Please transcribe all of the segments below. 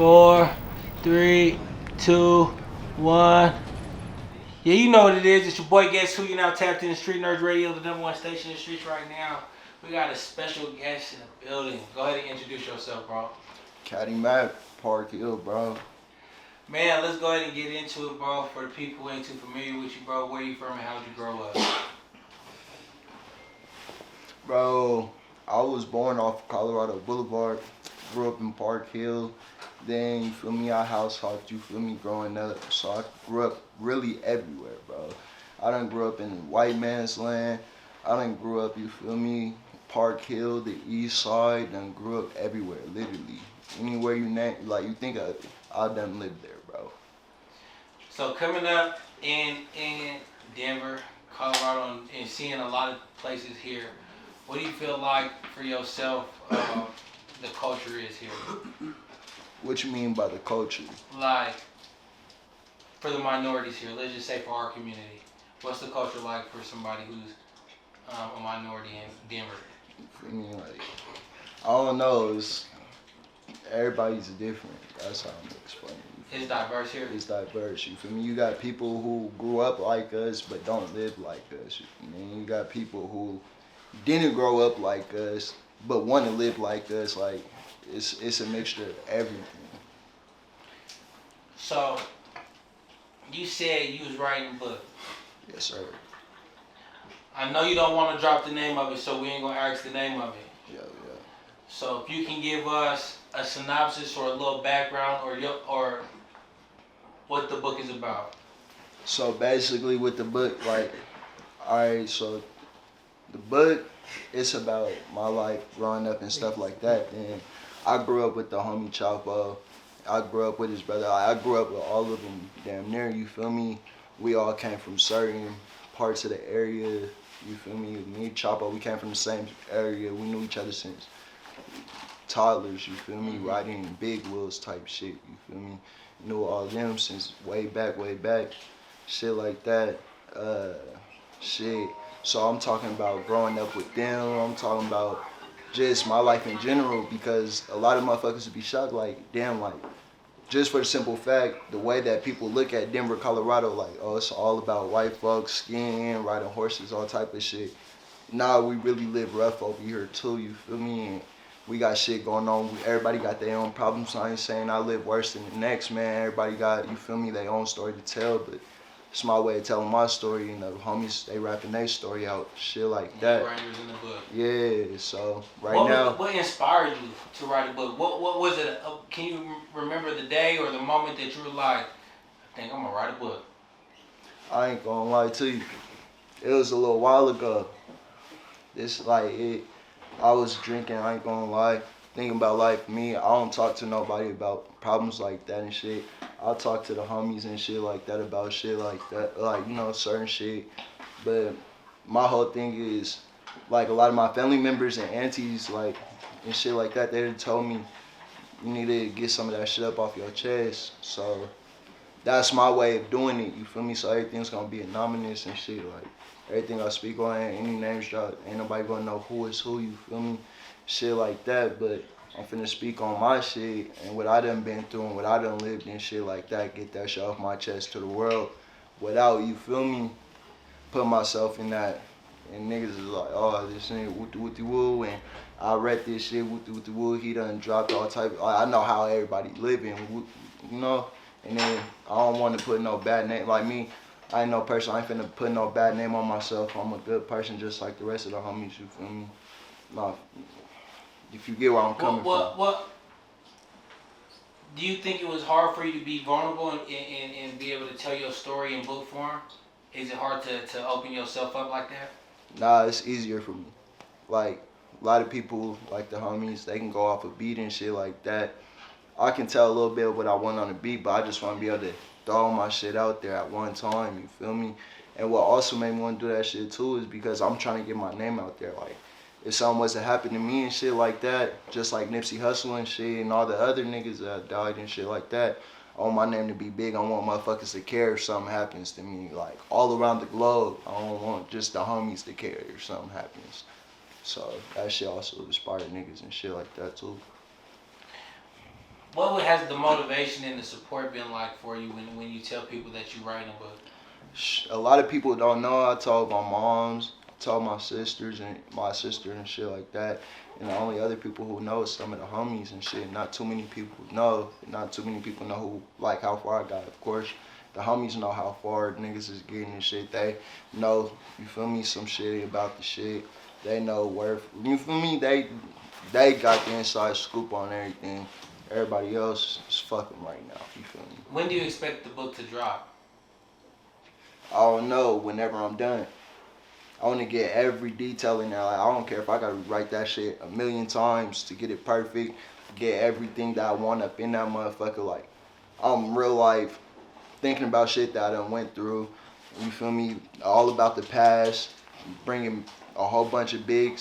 4, 3, 2, 1. Yeah, you know what it is. It's your boy Guess Who. You now tapped in Streetnerdz Radio, the number one station in the streets right now. We got a special guest in the building. Go ahead and introduce yourself, bro. Kaddy Park Hill, bro. Man, let's go ahead and get into it, bro. For the people who ain't too familiar with you, bro, where you from and how did you grow up? Bro, I was born off Colorado Boulevard, grew up in Park Hill. Then, you feel me, I house hopped, you feel me, growing up. So I grew up really everywhere, bro. I done grew up in white man's land. I done grew up, you feel me, Park Hill, the east side. Done grew up everywhere, literally. Anywhere you name, like you think of, I done lived there, bro. So coming up in Denver, Colorado, and seeing a lot of places here, what do you feel like for yourself the culture is here? What you mean by the culture? Like, for the minorities here, let's just say for our community, what's the culture like for somebody who's a minority in Denver? I mean, like, I don't know, everybody's different. That's how I'm explaining. It's diverse here? It's diverse, you feel me? You got people who grew up like us but don't live like us. You got people who didn't grow up like us but want to live like us. Like, it's a mixture of everything. So, you said you was writing a book. Yes, sir. I know you don't want to drop the name of it, so we ain't going to ask the name of it. Yeah. So if you can give us a synopsis or a little background or what the book is about. So basically with the book, like, alright, so the book, it's about my life growing up and stuff like that. And I grew up with the homie Chapo. I grew up with his brother. I grew up with all of them damn near, you feel me? We all came from certain parts of the area, you feel me? Me and Chapo, we came from the same area. We knew each other since toddlers, you feel me? Riding in big wheels type shit, you feel me? Knew all them since way back, shit like that. Shit. So I'm talking about growing up with them. I'm talking about just my life in general, because a lot of motherfuckers would be shocked, like, damn, like, just for the simple fact, the way that people look at Denver, Colorado, like, oh, it's all about white folks, skiing, riding horses, all type of shit. Nah, we really live rough over here too, you feel me? And we got shit going on. Everybody got their own problems. I ain't saying I live worse than the next, man. Everybody got, you feel me, their own story to tell, but it's my way of telling my story. You know, the homies, they rapping their story out, shit like that. Writers in the book. Yeah, so What inspired you to write a book? What was it? Can you remember the day or the moment that you were like, I think I'm gonna write a book? I ain't gonna lie to you. It was a little while ago. It's like I was drinking, I ain't gonna lie, thinking about life. Me, I don't talk to nobody about problems like that and shit. I'll talk to the homies and shit like that about shit like that, like, you know, certain shit. But my whole thing is, like, a lot of my family members and aunties, like, and shit like that, they told me, you need to get some of that shit up off your chest. So that's my way of doing it, you feel me? So everything's gonna be anonymous and shit, like, everything I speak on, any names drop, ain't nobody gonna know who is who, you feel me? Shit like that, but I'm finna speak on my shit and what I done been through and what I done lived and shit like that, get that shit off my chest to the world without, you feel me, put myself in that. And niggas is like, oh, this ain't wooty woo, and I read this shit, wooty woo, he done dropped all type, I know how everybody living, you know? And then I don't want to put no bad name, like me, I ain't no person, I ain't finna put no bad name on myself. I'm a good person just like the rest of the homies, you feel me? Nah, if you get where I'm coming from. What do you think it was hard for you to be vulnerable and be able to tell your story in book form? Is it hard to open yourself up like that? Nah, it's easier for me. Like, a lot of people, like the homies, they can go off a beat and shit like that. I can tell a little bit of what I want on the beat, but I just want to be able to throw all my shit out there at one time, you feel me? And what also made me want to do that shit too is because I'm trying to get my name out there. Like, if something was to happen to me and shit like that, just like Nipsey Hussle and shit and all the other niggas that died and shit like that, I want my name to be big. I want motherfuckers to care if something happens to me, like all around the globe. I don't want just the homies to care if something happens. So that shit also inspired niggas and shit like that too. What has the motivation and the support been like for you when you tell people that you writing a book? A lot of people don't know. I told my moms, told my sisters and my sister and shit like that. And the only other people who know is some of the homies and shit. Not too many people know. Not too many people know who, like, how far I got. Of course, the homies know how far niggas is getting and shit. They know, you feel me, some shit about the shit. They know where, you feel me, they got the inside scoop on everything. Everybody else is fucking right now, you feel me. When do you expect the book to drop? I don't know, whenever I'm done. I want to get every detail in there. Like, I don't care if I gotta write that shit a million times to get it perfect. Get everything that I want up in that motherfucker. Like, I'm real life thinking about shit that I done went through. You feel me? All about the past. Bringing a whole bunch of big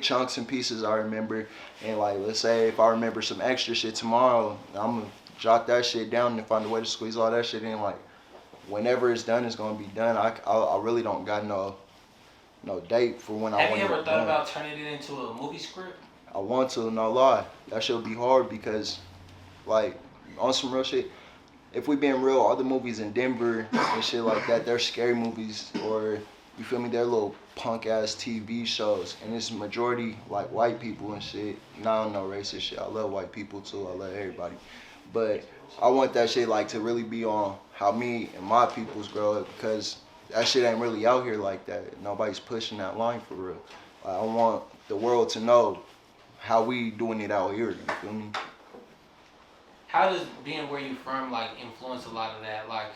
chunks and pieces I remember. And like, let's say if I remember some extra shit tomorrow, I'm gonna jot that shit down and find a way to squeeze all that shit in. Like, whenever it's done, it's gonna be done. I really don't got no date for when I want it done. Have you ever thought about turning it into a movie script? I want to, no lie. That shit would be hard because, like, on some real shit, if we being real, all the movies in Denver and shit like that, they're scary movies or, you feel me, they're little punk ass TV shows. And it's majority, like, white people and shit. And I don't know racist shit. I love white people too. I love everybody. But I want that shit, like, to really be on how me and my peoples grow up because that shit ain't really out here like that. Nobody's pushing that line for real. Like, I want the world to know how we doing it out here, you feel me? How does being where you from, like, influence a lot of that? Like,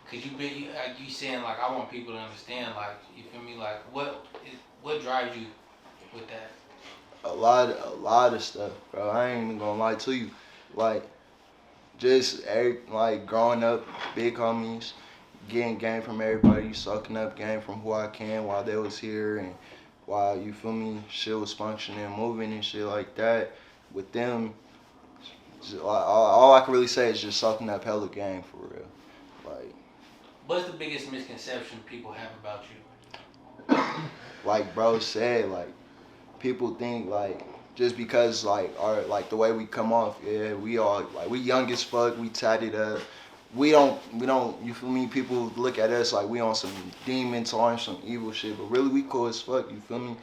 cause you saying, like, I want people to understand, like, you feel me? Like, what drives you with that? A lot of stuff, bro. I ain't even gonna lie to you. Like, just like growing up, big homies, getting game from everybody, sucking up game from who I can while they was here and while, you feel me, shit was functioning, moving and shit like that. With them, all I can really say is just sucking up hella game for real. Like, what's the biggest misconception people have about you? Like bro said, like, people think like just because like the way we come off, yeah, we all like we young as fuck, we tatted up. We don't, you feel me? People look at us like we on some demon time, some evil shit, but really we cool as fuck, you feel me?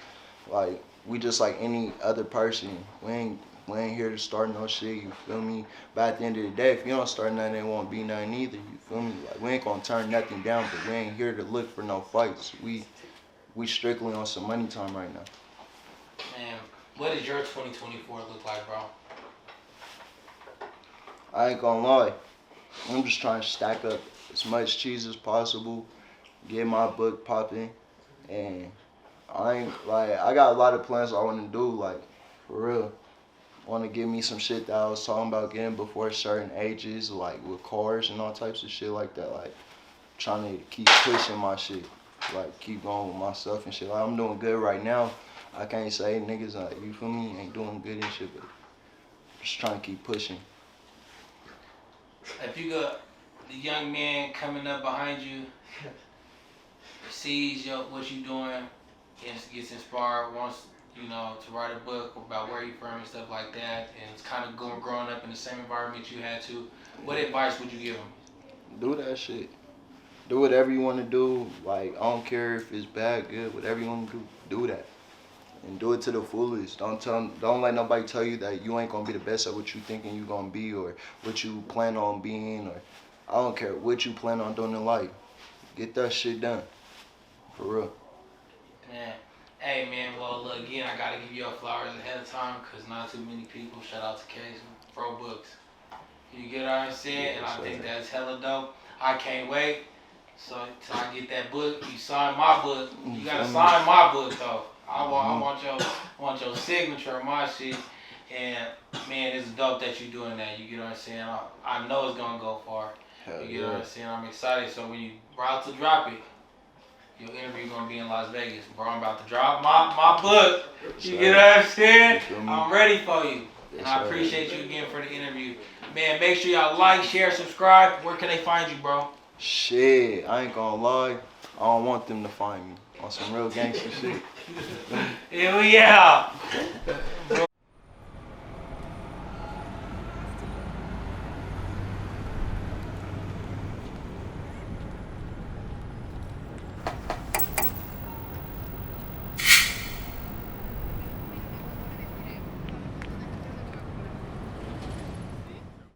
Like, we just like any other person. We ain't here to start no shit, you feel me? But at the end of the day, if you don't start nothing, it won't be nothing either, you feel me? Like, we ain't gonna turn nothing down, but we ain't here to look for no fights. We strictly on some money time right now. Man, what does your 2024 look like, bro? I ain't gonna lie. I'm just trying to stack up as much cheese as possible, get my book popping, and I got a lot of plans I want to do, like, for real. I want to get me some shit that I was talking about getting before certain ages, like with cars and all types of shit like that, like trying to keep pushing my shit, like keep going with myself and shit. Like, I'm doing good right now. I can't say niggas, like, you feel me, ain't doing good and shit, but just trying to keep pushing. If you got the young man coming up behind you, sees what you doing, gets inspired, wants, you know, to write a book about where you from and stuff like that, and it's kind of growing up in the same environment you had to, what advice would you give him? Do that shit. Do whatever you want to do. Like, I don't care if it's bad, good, whatever you want to do that. And do it to the fullest. Don't let nobody tell you that you ain't gonna be the best at what you thinking you gonna be or what you plan on being, or I don't care what you plan on doing in life. Get that shit done. For real. Man. Hey man, well look, again, I gotta give y'all flowers ahead of time because not too many people, shout out to Case, Pro Books. You get what I'm saying? And I think that's hella dope. I can't wait. So till I get that book, you sign my book. You gotta sign my book though. I want your signature on my shit. And man, it's dope that you're doing that. You get what I'm saying? I know it's gonna go far. Hell, you get what I'm saying? I'm excited. So when you about to drop it, your interview gonna be in Las Vegas. Bro, I'm about to drop my book. You get what I'm saying? I'm ready for you. And I appreciate you again for the interview. Man, make sure y'all like, share, subscribe. Where can they find you, bro? Shit, I ain't gonna lie. I don't want them to find me on some real gangster shit. Yeah.